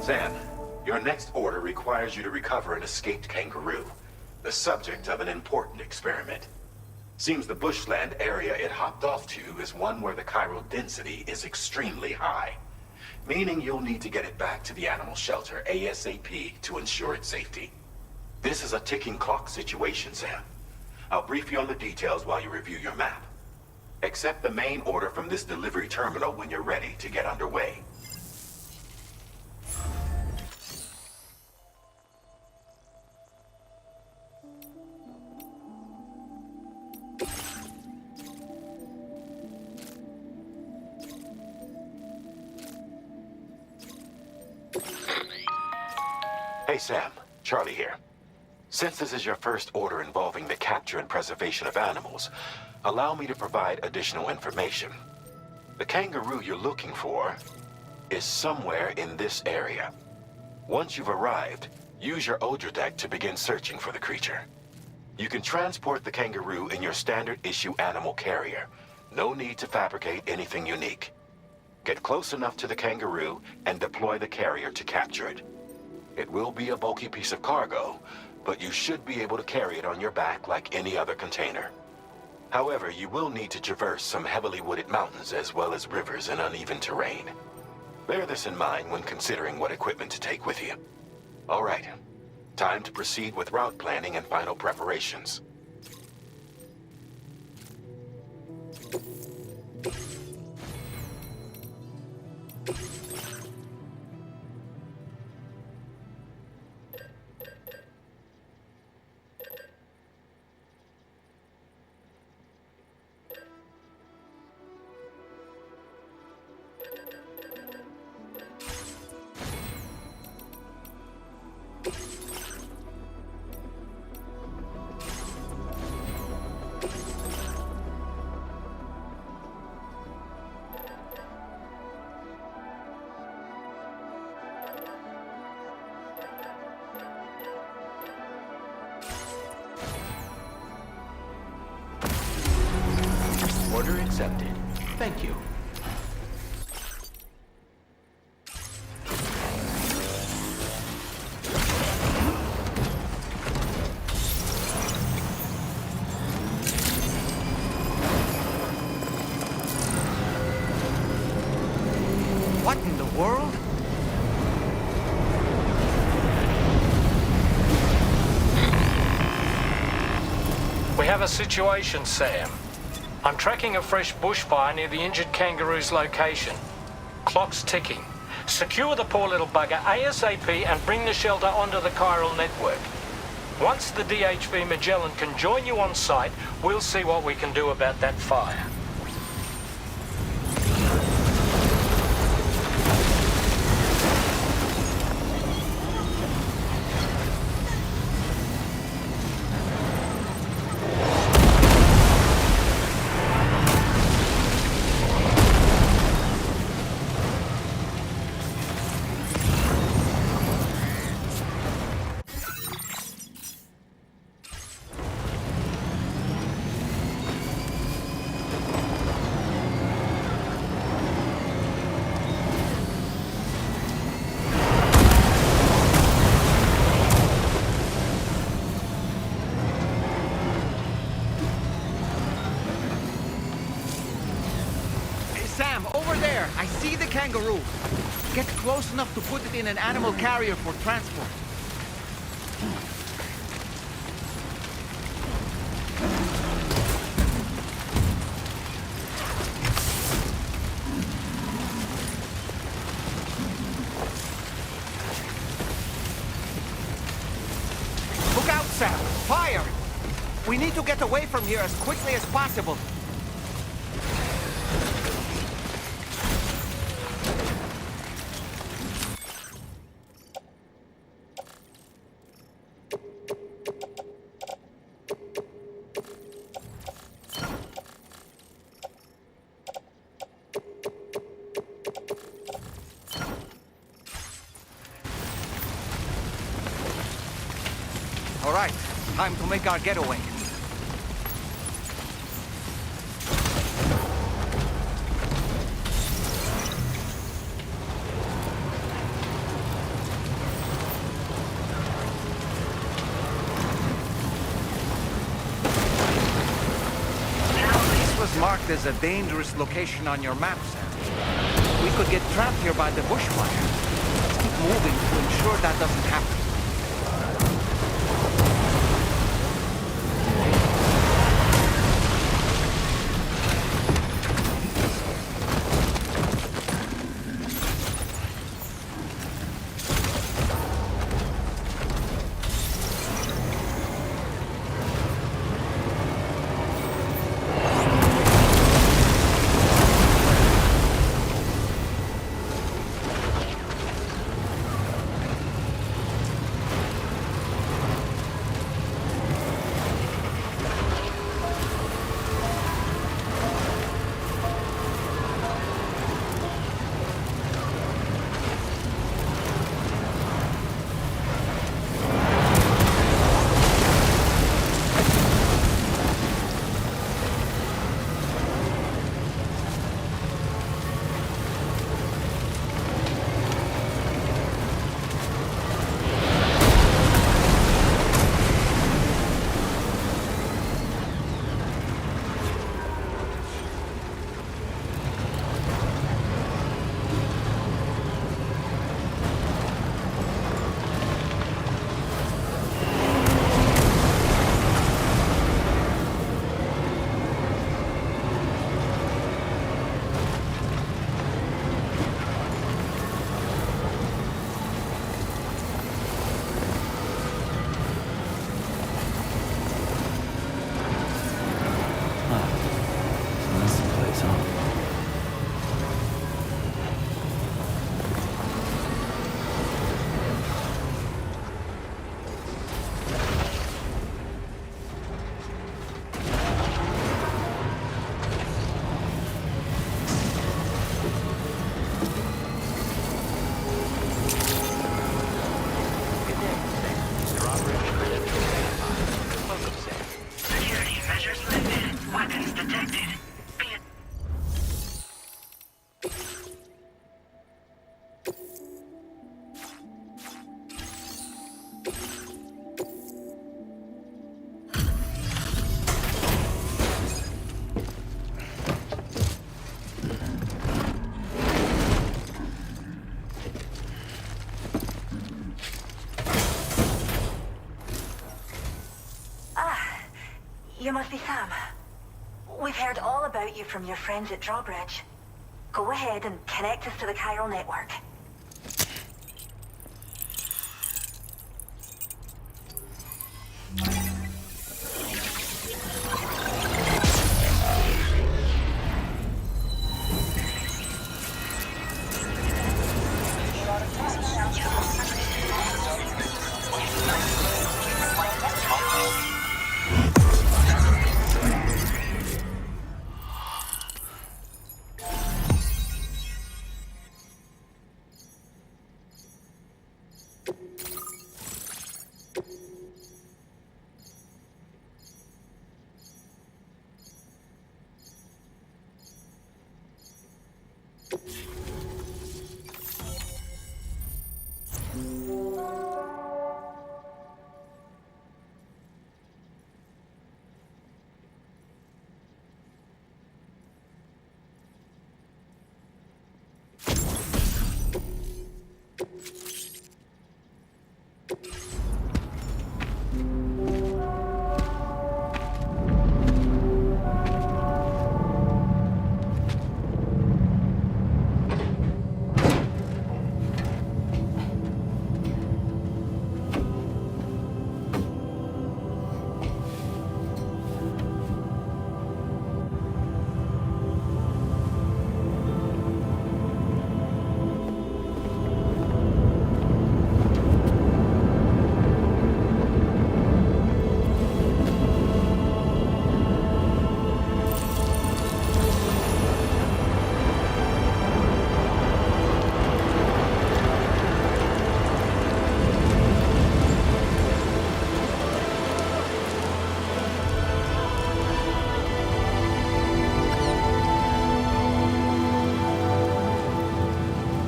Sam, your next order requires you to recover an escaped kangaroo, the subject of an important experiment. Seems the bushland area it hopped off to is one where the chiral density is extremely high, meaning you'll need to get it back to the animal shelter ASAP to ensure its safety. This is a ticking clock situation, Sam. I'll brief you on the details while you review your map. Accept the main order from this delivery terminal when you're ready to get underway. Hey Sam, Charlie here. Since this is your first order involving the capture and preservation of animals, allow me to provide additional information. The kangaroo you're looking for is somewhere in this area. Once you've arrived, use your Odra deck to begin searching for the creature. You can transport the kangaroo in your standard issue animal carrier. No need to fabricate anything unique. Get close enough to the kangaroo and deploy the carrier to capture it. It will be a bulky piece of cargo, but you should be able to carry it on your back like any other container. However, you will need to traverse some heavily wooded mountains as well as rivers and uneven terrain. Bear this in mind when considering what equipment to take with you. All right, time to proceed with route planning and final preparations. Order accepted. Thank you. What in the world? We have a situation, Sam. I'm tracking a fresh bushfire near the injured kangaroo's location. Clock's ticking. Secure the poor little bugger ASAP and bring the shelter onto the chiral network. Once the DHV Magellan can join you on site, we'll see what we can do about that fire. Sam, over there! I see the kangaroo! Get close enough to put it in an animal carrier for transport. Look out, Sam! Fire! We need to get away from here as quickly as possible. All right, time to make our getaway. marked as a dangerous location on your map, Sam. We could get trapped here by the bushfire. Let's keep moving to ensure that doesn't happen. You must be Sam. We've heard all about you from your friends at Drawbridge. Go ahead and connect us to the chiral network.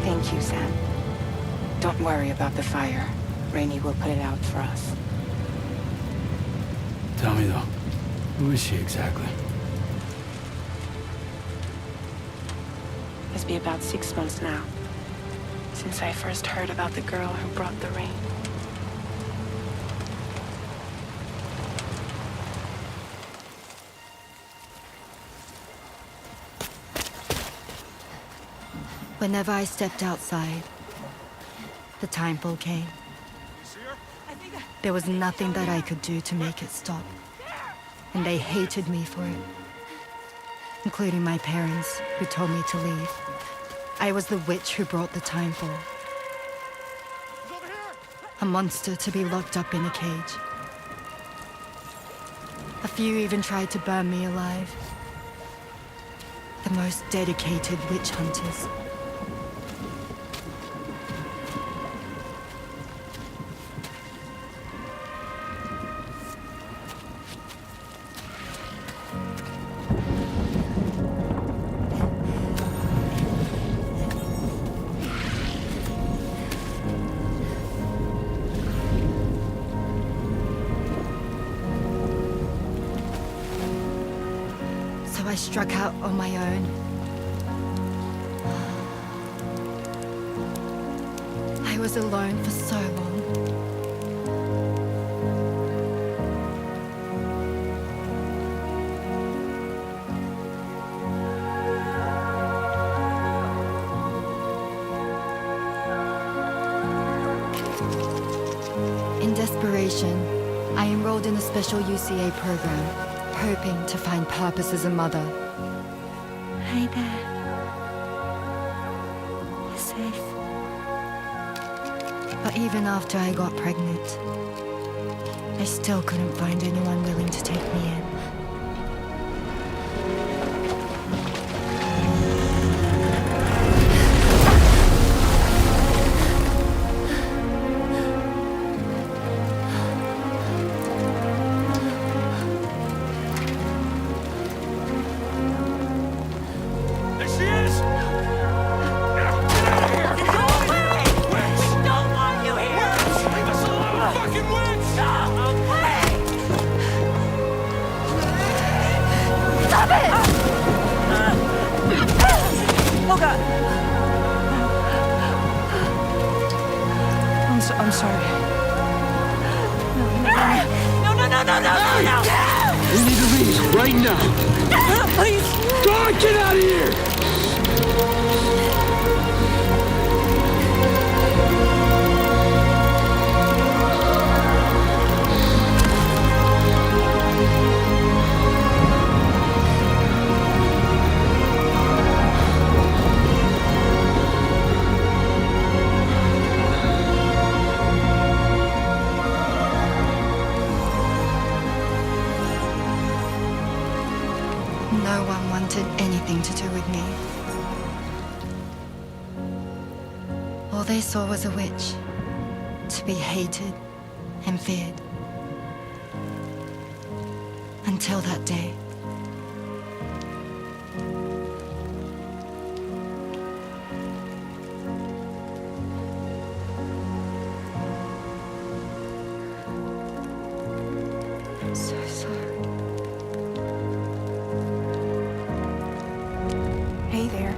Thank you, Sam. Don't worry about the fire. Rainey will put it out for us. Tell me though, who is she exactly? Must be about 6 months now, since I first heard about the girl who brought the rain. Whenever I stepped outside, the timefall came. There was nothing that I could do to make it stop. And they hated me for it. Including my parents, who told me to leave. I was the witch who brought the timefall. A monster to be locked up in a cage. A few even tried to burn me alive. The most dedicated witch hunters. I struck out on my own. I was alone for so long. In desperation, I enrolled in a special UCA program. Hoping to find purpose as a mother. Hi there. You're safe. But even after I got pregnant, I still couldn't find anyone willing to take me in. I'm sorry. No. We need to leave right now. Please. God, get out of here! No one wanted anything to do with me. All they saw was a witch, to be hated and feared. Until that day. I'm so sorry. Hey there.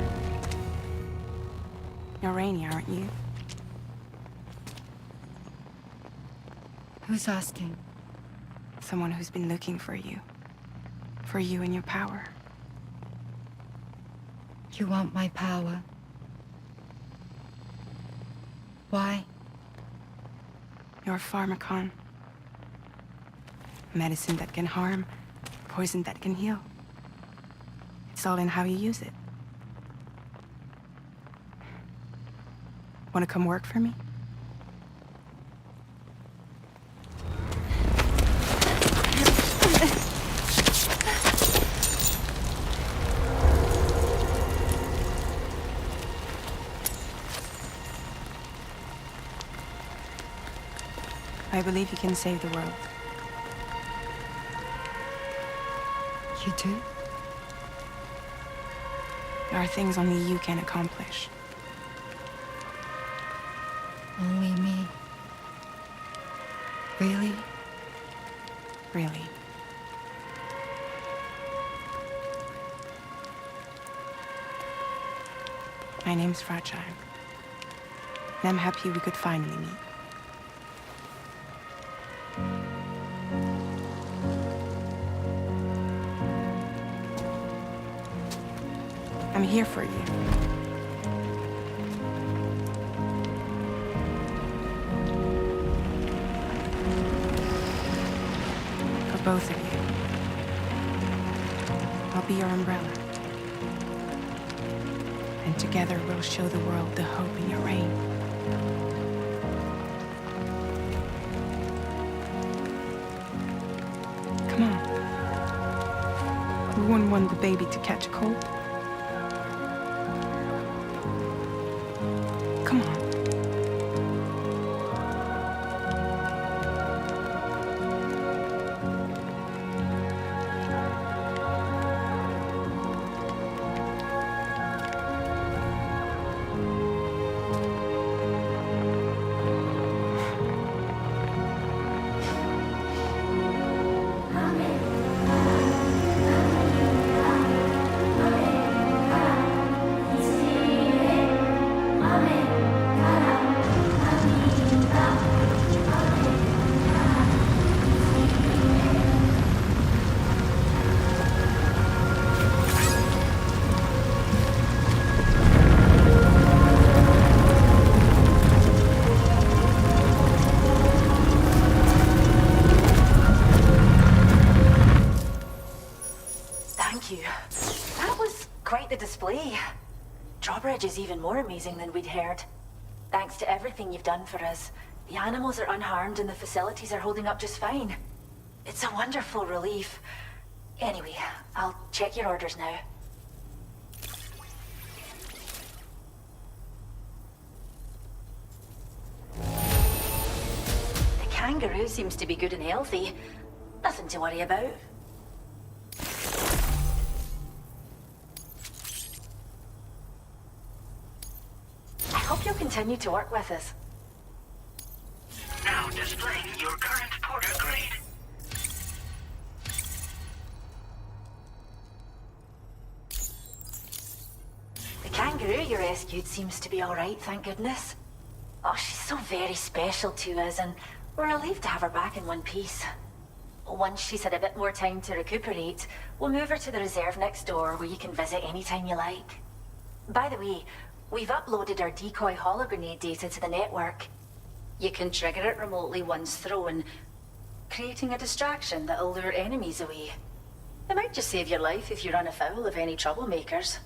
You're Rainy, aren't you? Who's asking? Someone who's been looking for you. For you and your power. You want my power? Why? You're a pharmacon. Medicine that can harm, poison that can heal. It's all in how you use it. Want to come work for me? I believe you can save the world. You do? There are things only you can accomplish. Only me. Really? Really. name's Fragile. And I'm happy we could finally meet. I'm here for you. For both of you. I'll be your umbrella. And together we'll show the world the hope in your reign. Come on. We wouldn't want the baby to catch a cold. Come on. Thank you. That was quite the display. Drawbridge is even more amazing than we'd heard. Thanks to everything you've done for us, the animals are unharmed and the facilities are holding up just fine. It's a wonderful relief. Anyway, I'll check your orders now. The kangaroo seems to be good and healthy. Nothing to worry about. I hope you'll continue to work with us. Now displaying your current porter grade. The kangaroo you rescued seems to be all right, thank goodness. Oh, she's so very special to us, and we're relieved to have her back in one piece. Once she's had a bit more time to recuperate, we'll move her to the reserve next door where you can visit anytime you like. By the way, we've uploaded our decoy hologrenade data to the network. You can trigger it remotely once thrown, creating a distraction that'll lure enemies away. It might just save your life if you run afoul of any troublemakers.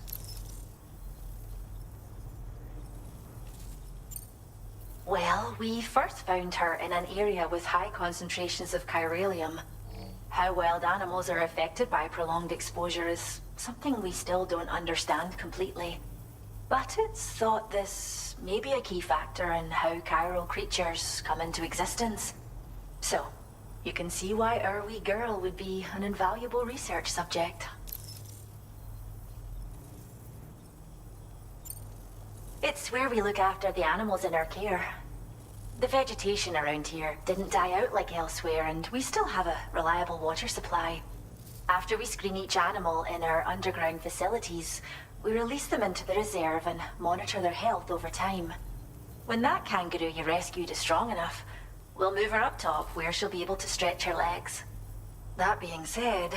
Well, we first found her in an area with high concentrations of chiralium. How wild animals are affected by prolonged exposure is something we still don't understand completely. But it's thought this may be a key factor in how chiral creatures come into existence. So, you can see why our wee girl would be an invaluable research subject. It's where we look after the animals in our care. The vegetation around here didn't die out like elsewhere, and we still have a reliable water supply. After we screen each animal in our underground facilities, we release them into the reserve and monitor their health over time. When that kangaroo you rescued is strong enough, we'll move her up top where she'll be able to stretch her legs. That being said,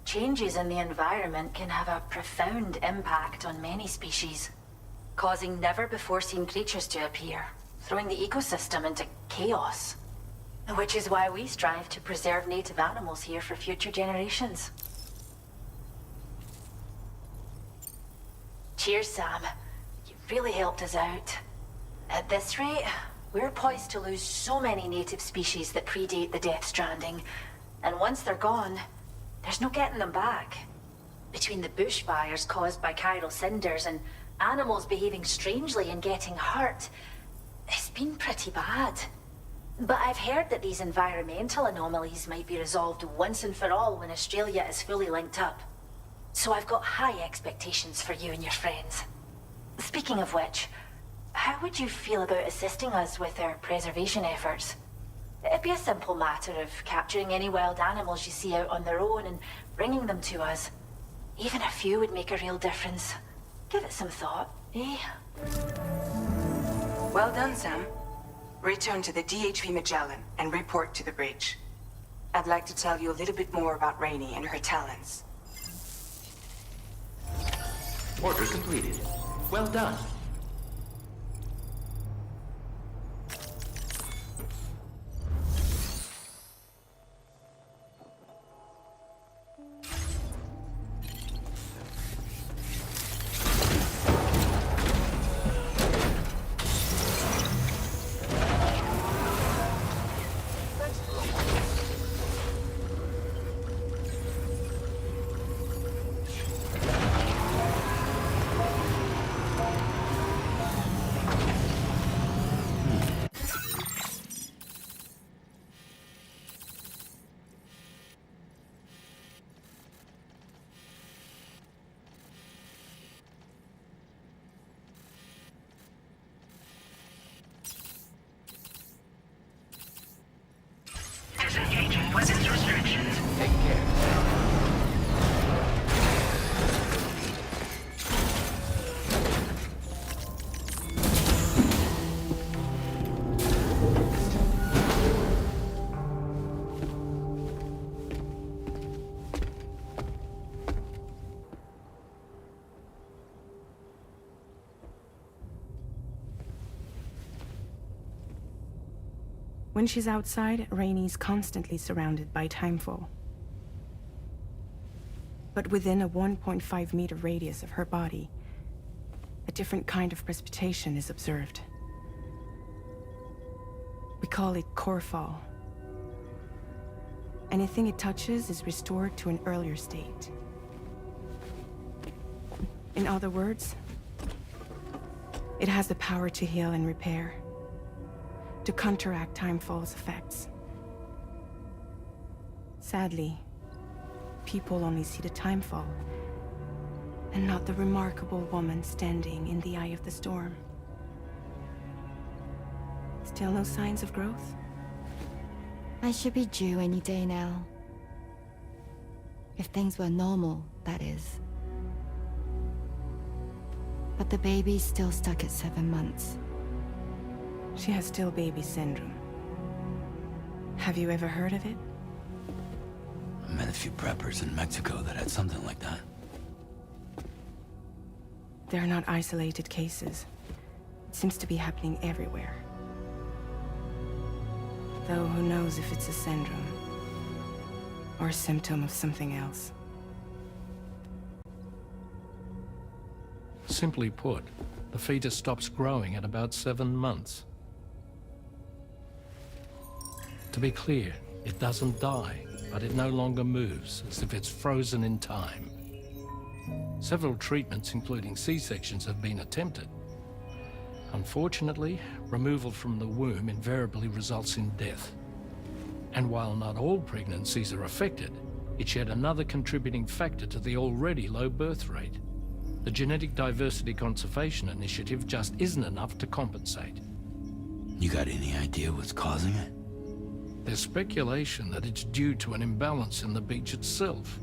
changes in the environment can have a profound impact on many species, causing never-before-seen creatures to appear, throwing the ecosystem into chaos. Which is why we strive to preserve native animals here for future generations. Cheers, Sam. You've really helped us out. At this rate, we're poised to lose so many native species that predate the Death Stranding. And once they're gone, there's no getting them back. Between the bushfires caused by chiral cinders and animals behaving strangely and getting hurt, it's been pretty bad. But I've heard that these environmental anomalies might be resolved once and for all when Australia is fully linked up. So I've got high expectations for you and your friends. Speaking of which, how would you feel about assisting us with our preservation efforts? It'd be a simple matter of capturing any wild animals you see out on their own and bringing them to us. Even a few would make a real difference. Give it some thought, eh? Well done, Sam. Return to the DHV Magellan and report to the bridge. I'd like to tell you a little bit more about Rainey and her talents. Order completed. Well done. Disengaging weapons restrictions. Take care. When she's outside, Rainey's constantly surrounded by timefall. But within a 1.5-meter radius of her body, a different kind of precipitation is observed. We call it core fall. Anything it touches is restored to an earlier state. In other words, it has the power to heal and repair, to counteract timefall's effects. Sadly, people only see the timefall, and not the remarkable woman standing in the eye of the storm. Still no signs of growth? I should be due any day now. If things were normal, that is. But the baby's still stuck at 7 months. She has still baby syndrome. Have you ever heard of it? I met a few preppers in Mexico that had something like that. They're not isolated cases. It seems to be happening everywhere. Though who knows if it's a syndrome or a symptom of something else. Simply put, the fetus stops growing at about 7 months. To be clear, it doesn't die, but it no longer moves, as if it's frozen in time. Several treatments, including C-sections, have been attempted. Unfortunately, removal from the womb invariably results in death. And while not all pregnancies are affected, it's yet another contributing factor to the already low birth rate. The Genetic Diversity Conservation Initiative just isn't enough to compensate. You got any idea what's causing it? There's speculation that it's due to an imbalance in the beach itself.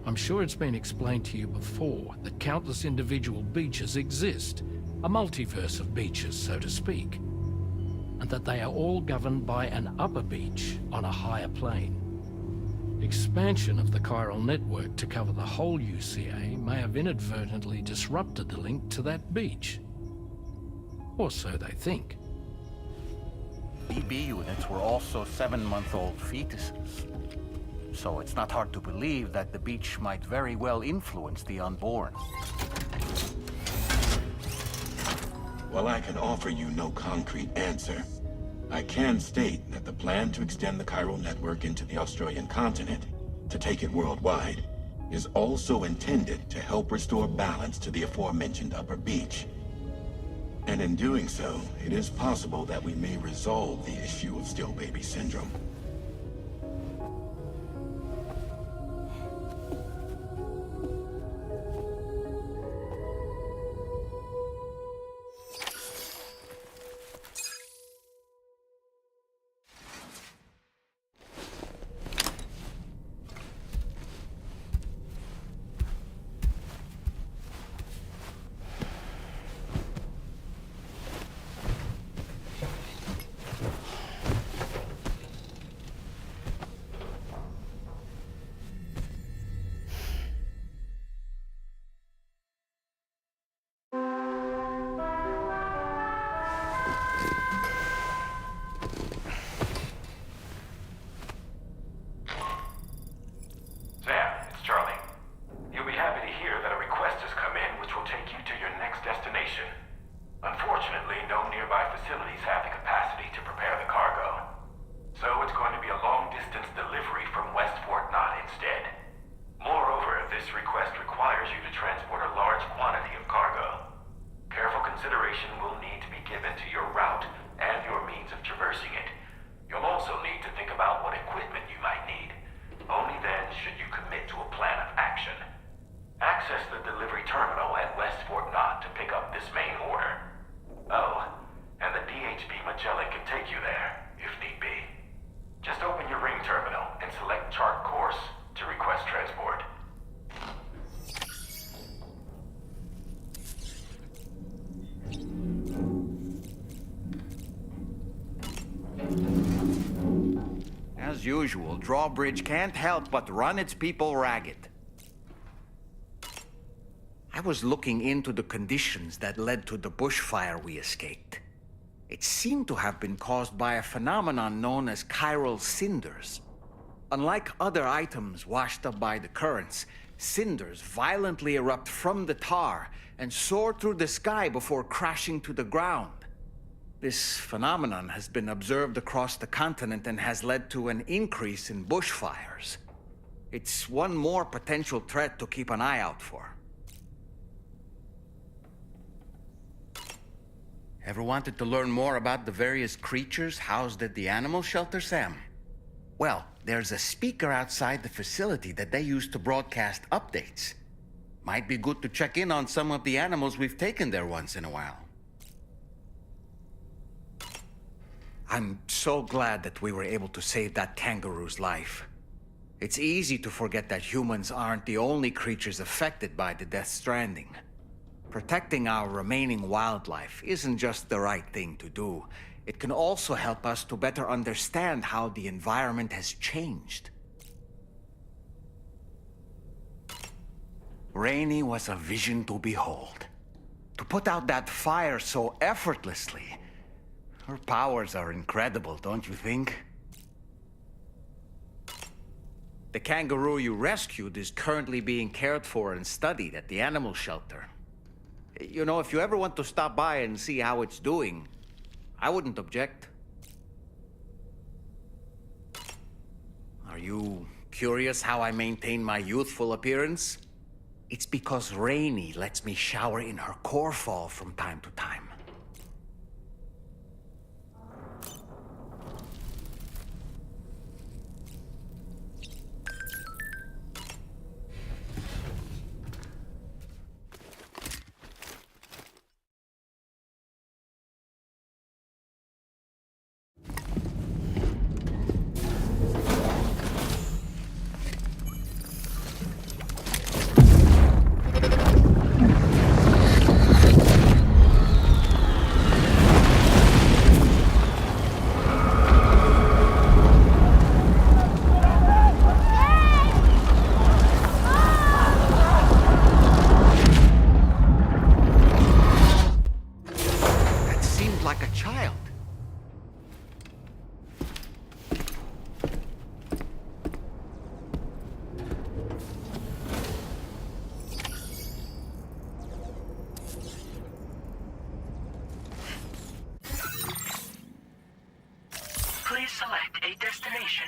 I'm sure it's been explained to you before that countless individual beaches exist, a multiverse of beaches, so to speak, and that they are all governed by an upper beach on a higher plane. Expansion of the chiral network to cover the whole UCA may have inadvertently disrupted the link to that beach. Or so they think. BB units were also 7-month-old fetuses. So it's not hard to believe that the beach might very well influence the unborn. While I can offer you no concrete answer, I can state that the plan to extend the chiral network into the Australian continent, to take it worldwide, is also intended to help restore balance to the aforementioned upper beach. And in doing so, it is possible that we may resolve the issue of still baby syndrome. As usual, Drawbridge can't help but run its people ragged. I was looking into the conditions that led to the bushfire we escaped. It seemed to have been caused by a phenomenon known as chiral cinders. Unlike other items washed up by the currents, cinders violently erupt from the tar and soar through the sky before crashing to the ground. This phenomenon has been observed across the continent and has led to an increase in bushfires. It's one more potential threat to keep an eye out for. Ever wanted to learn more about the various creatures housed at the animal shelter, Sam? Well, there's a speaker outside the facility that they use to broadcast updates. Might be good to check in on some of the animals we've taken there once in a while. I'm so glad that we were able to save that kangaroo's life. It's easy to forget that humans aren't the only creatures affected by the Death Stranding. Protecting our remaining wildlife isn't just the right thing to do. It can also help us to better understand how the environment has changed. Rainey was a vision to behold. To put out that fire so effortlessly. Her powers are incredible, don't you think? The kangaroo you rescued is currently being cared for and studied at the animal shelter. You know, if you ever want to stop by and see how it's doing, I wouldn't object. Are you curious how I maintain my youthful appearance? It's because Rainey lets me shower in her core fall from time to time. Please select a destination.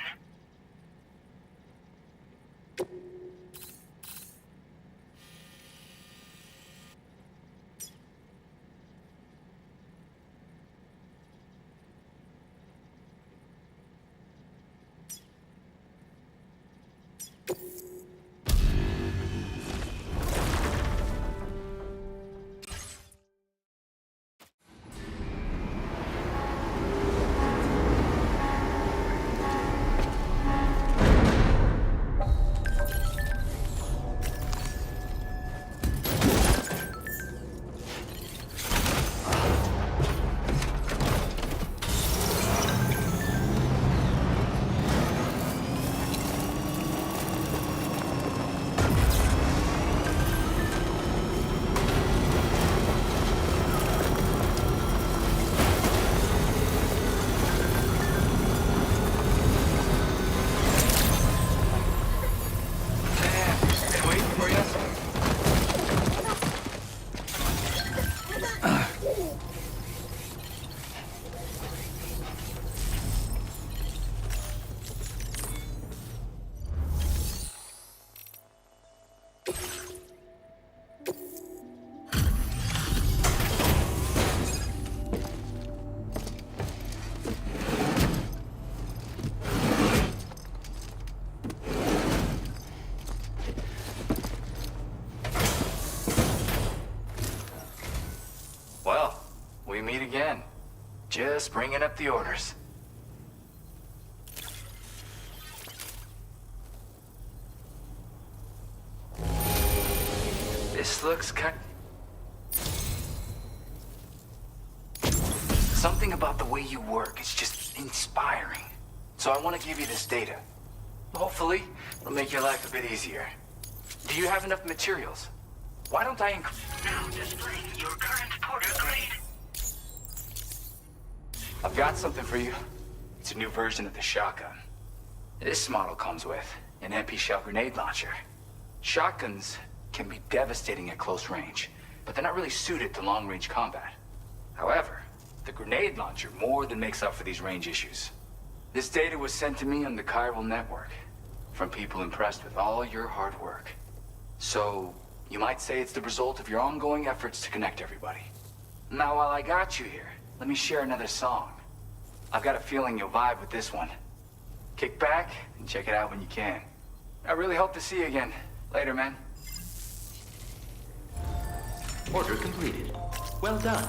Well, we meet again. Just bringing up the orders. This looks something about the way you work is just inspiring. So I want to give you this data. Hopefully, it'll make your life a bit easier. Do you have enough materials? Why don't I Now displaying your current porter grade. I've got something for you. It's a new version of the shotgun. This model comes with an MP shell grenade launcher. Shotguns can be devastating at close range, but they're not really suited to long-range combat. However, the grenade launcher more than makes up for these range issues. This data was sent to me on the chiral network from people impressed with all your hard work. So, you might say it's the result of your ongoing efforts to connect everybody. Now, while I got you here, let me share another song. I've got a feeling you'll vibe with this one. Kick back and check it out when you can. I really hope to see you again. Later, man. Order completed. Well done.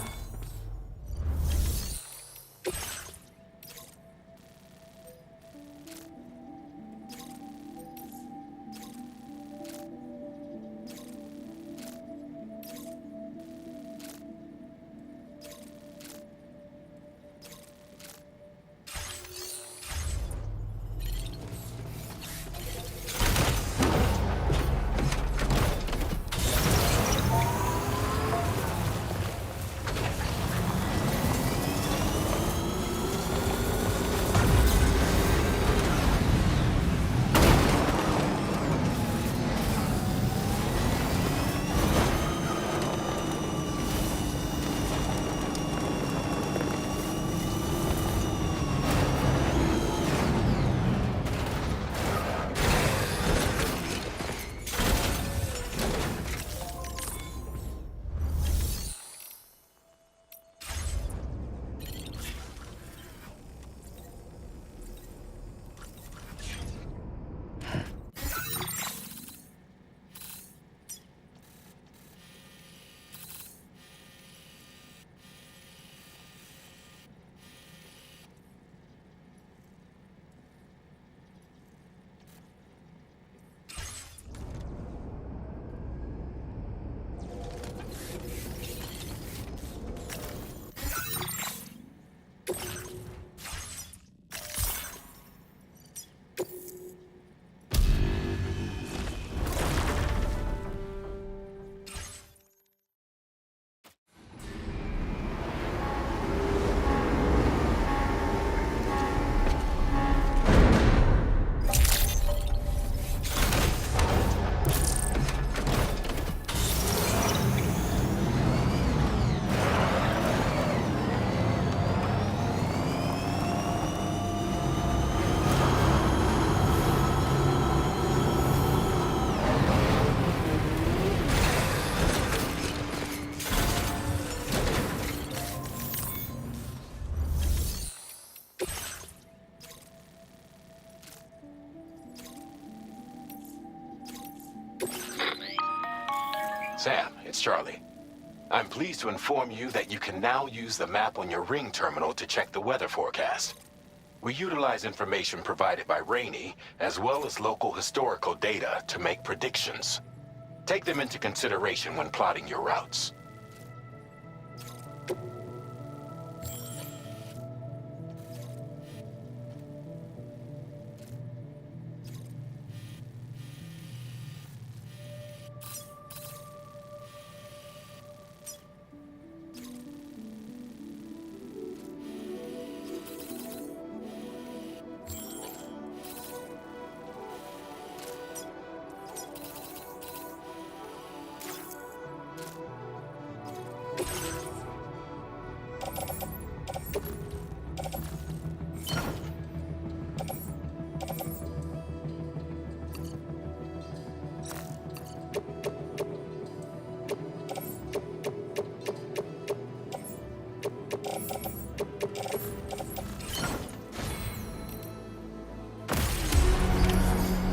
Sam, it's Charlie. I'm pleased to inform you that you can now use the map on your Ring terminal to check the weather forecast. We utilize information provided by Rainey, as well as local historical data, to make predictions. Take them into consideration when plotting your routes.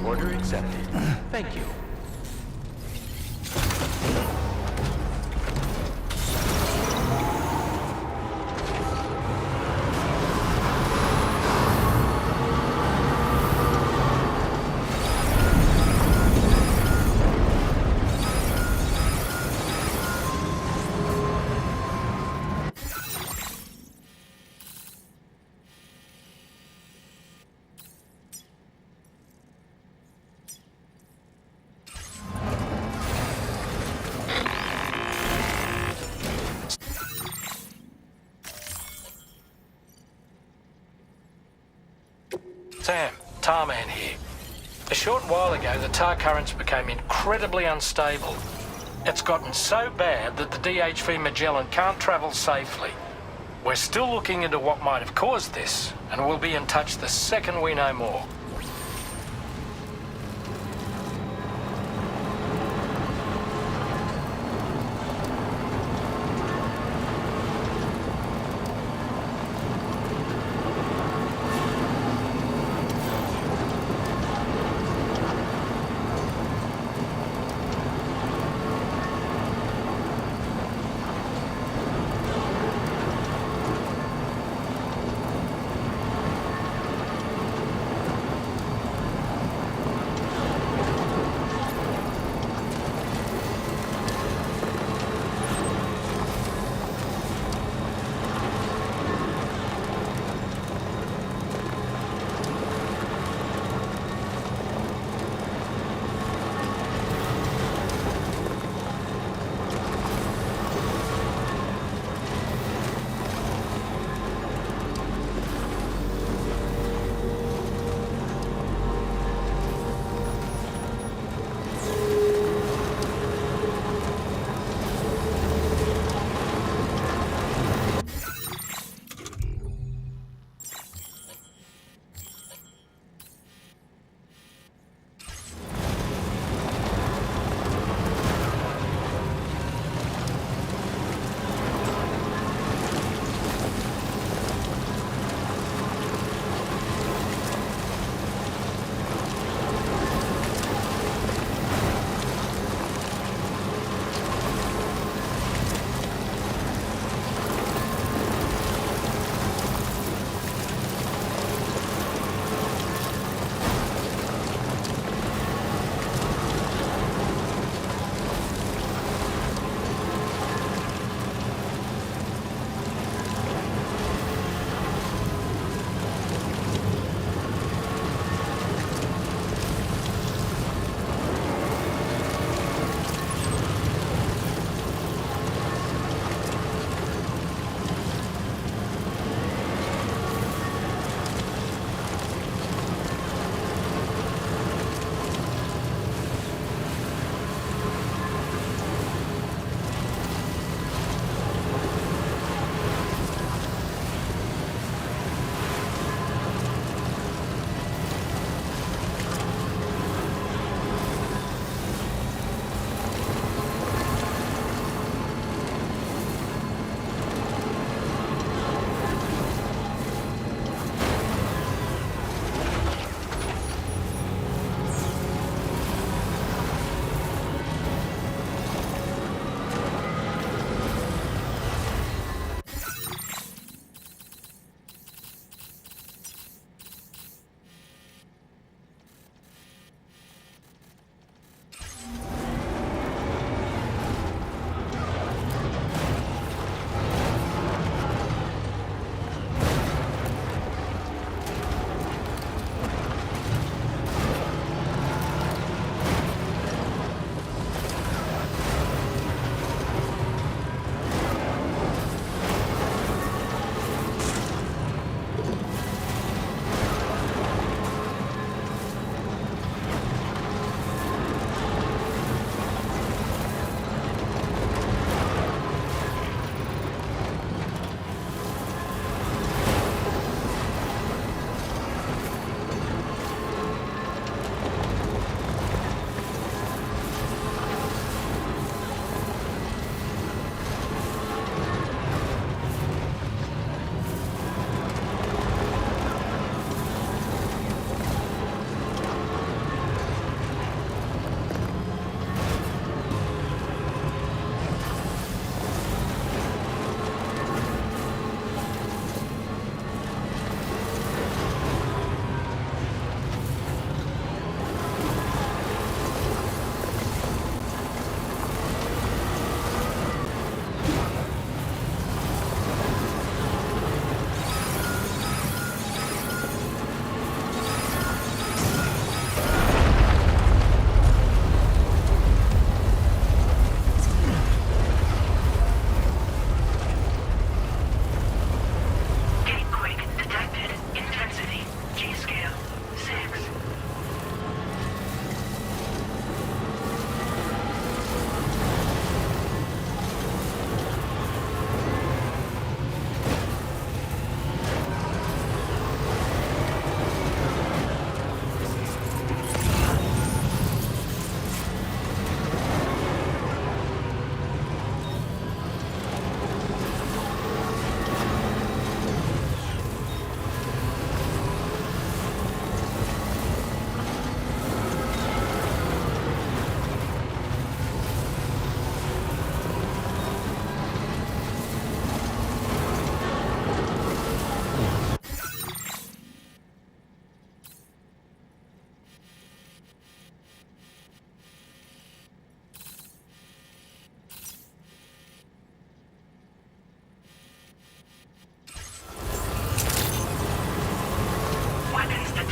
Order accepted. Thank you. Sam, Tarman here. A short while ago, the tar currents became incredibly unstable. It's gotten so bad that the DHV Magellan can't travel safely. We're still looking into what might have caused this, and we'll be in touch the second we know more.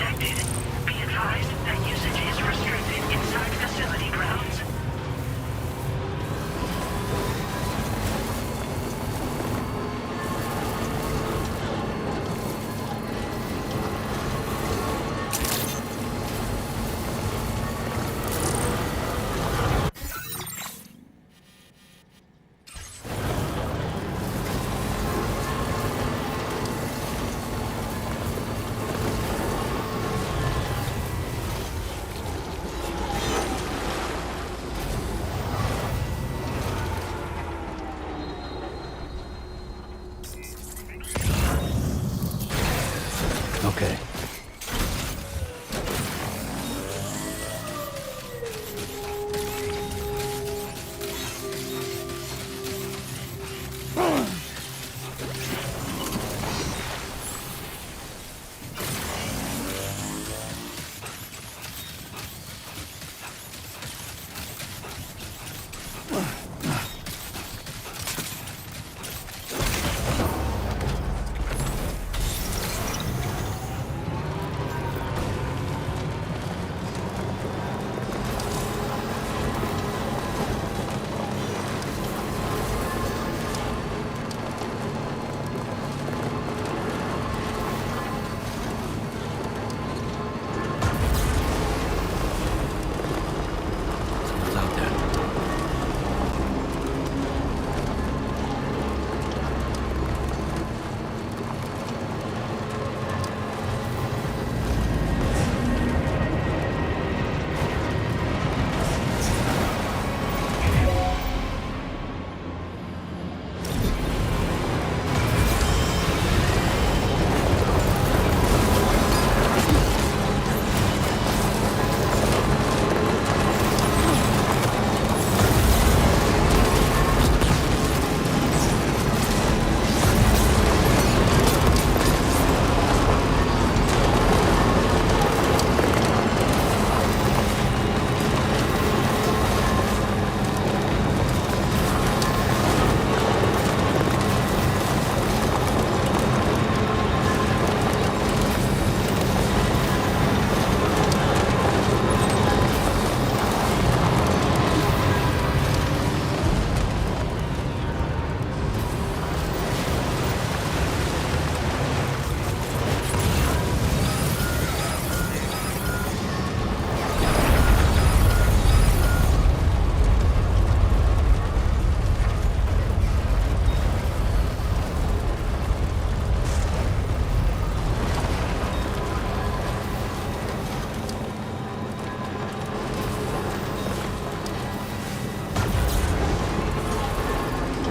detected. Be advised that usage is restricted inside facility grounds. Okay. Someone's out there.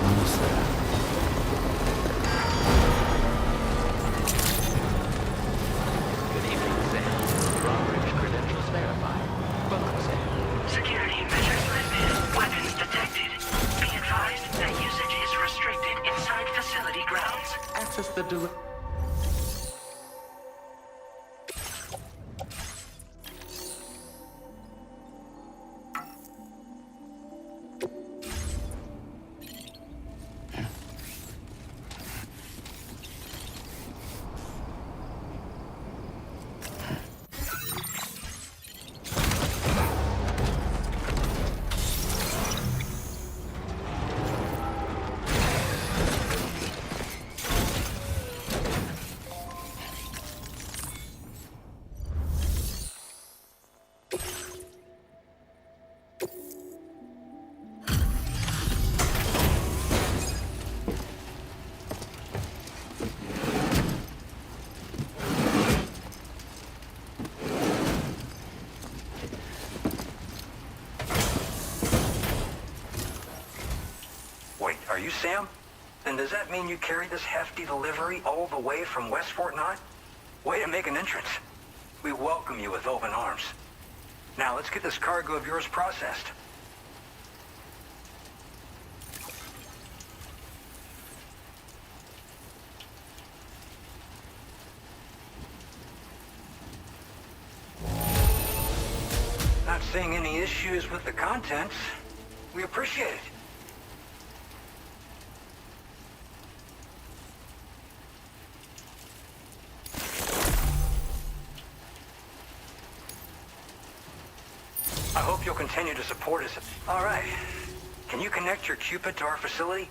Almost there. Good evening, Sam. Drawbridge credentials verified. Welcome, Sam. Security measures lifted. Weapons detected. Be advised that usage is restricted inside facility grounds. Access the Wait, are you Sam? Then does that mean you carried this hefty delivery all the way from West Fort Knott? Way to make an entrance. We welcome you with open arms. Now let's get this cargo of yours processed. Not seeing any issues with the contents. We appreciate it. I hope you'll continue to support us. All right. Can you connect your Cupid to our facility?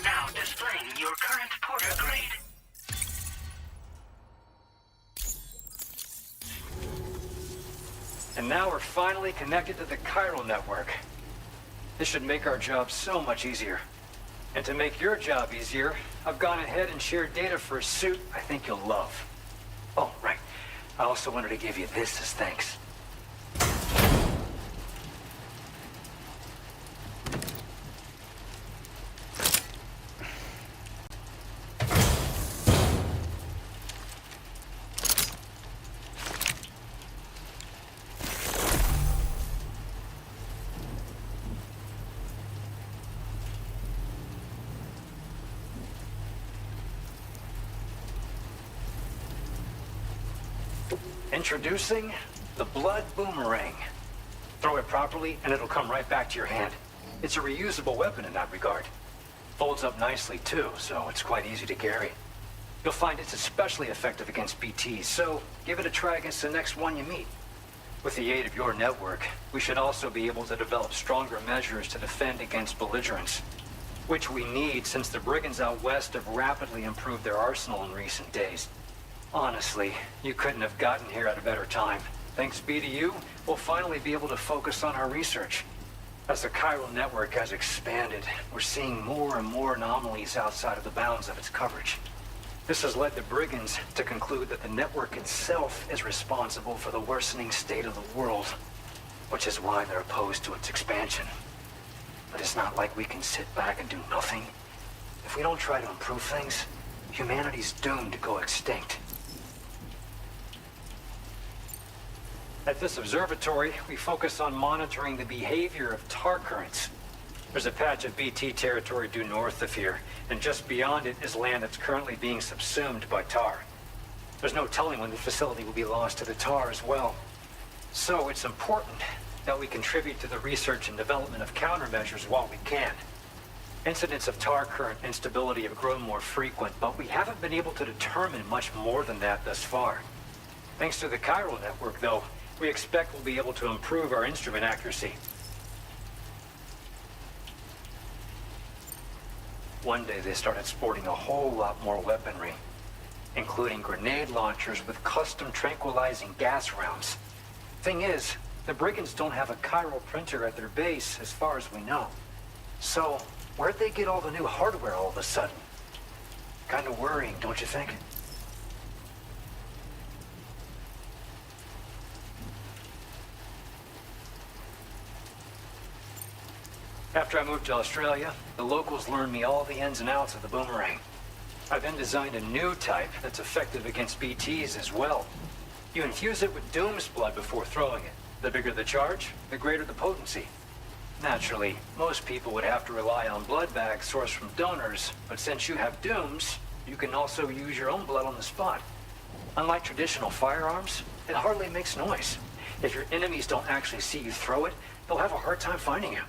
Now displaying your current porter grade. And now we're finally connected to the chiral network. This should make our job so much easier. And to make your job easier, I've gone ahead and shared data for a suit I think you'll love. Oh, right. I also wanted to give you this as thanks. Introducing the Blood Boomerang. Throw it properly and it'll come right back to your hand. It's a reusable weapon in that regard. Folds up nicely too, so it's quite easy to carry. You'll find it's especially effective against BTs, so give it a try against the next one you meet. With the aid of your network, we should also be able to develop stronger measures to defend against belligerents, which we need since the brigands out west have rapidly improved their arsenal in recent days. Honestly, you couldn't have gotten here at a better time. Thanks be to you, we'll finally be able to focus on our research. As the chiral network has expanded, we're seeing more and more anomalies outside of the bounds of its coverage. This has led the brigands to conclude that the network itself is responsible for the worsening state of the world, which is why they're opposed to its expansion. But it's not like we can sit back and do nothing. If we don't try to improve things, humanity's doomed to go extinct. At this observatory, we focus on monitoring the behavior of tar currents. There's a patch of BT territory due north of here, and just beyond it is land that's currently being subsumed by tar. There's no telling when the facility will be lost to the tar as well. So it's important that we contribute to the research and development of countermeasures while we can. Incidents of tar current instability have grown more frequent, but we haven't been able to determine much more than that thus far. Thanks to the chiral network, though, we expect we'll be able to improve our instrument accuracy. One day they started sporting a whole lot more weaponry, including grenade launchers with custom tranquilizing gas rounds. Thing is, the brigands don't have a chiral printer at their base as far as we know. So, where'd they get all the new hardware all of a sudden? Kind of worrying, don't you think? After I moved to Australia, the locals learned me all the ins and outs of the boomerang. I then designed a new type that's effective against BTs as well. You infuse it with Doom's blood before throwing it. The bigger the charge, the greater the potency. Naturally, most people would have to rely on blood bags sourced from donors, but since you have Doom's, you can also use your own blood on the spot. Unlike traditional firearms, it hardly makes noise. If your enemies don't actually see you throw it, they'll have a hard time finding you.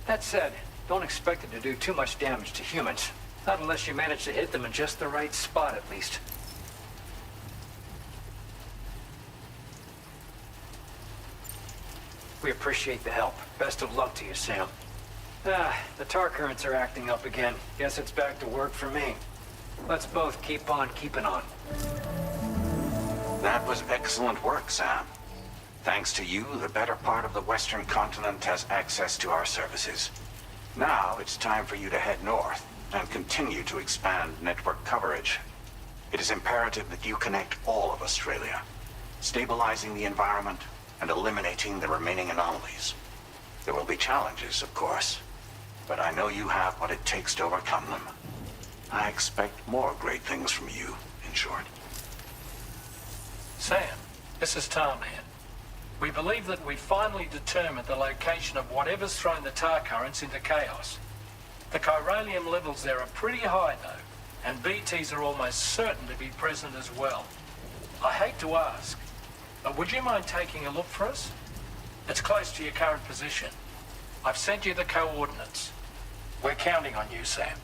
That said, don't expect it to do too much damage to humans. Not unless you manage to hit them in just the right spot, at least. We appreciate the help. Best of luck to you, Sam. The tar currents are acting up again. Guess it's back to work for me. Let's both keep on keeping on. That was excellent work, Sam. Thanks to you, the better part of the Western continent has access to our services. Now it's time for you to head north and continue to expand network coverage. It is imperative that you connect all of Australia, stabilizing the environment and eliminating the remaining anomalies. There will be challenges, of course, but I know you have what it takes to overcome them. I expect more great things from you, in short. Sam, this is Tom here. We believe that we finally determined the location of whatever's thrown the tar currents into chaos. The chiralium levels there are pretty high, though, and BTs are almost certain to be present as well. I hate to ask, but would you mind taking a look for us? It's close to your current position. I've sent you the coordinates. We're counting on you, Sam.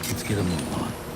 Let's get a move on.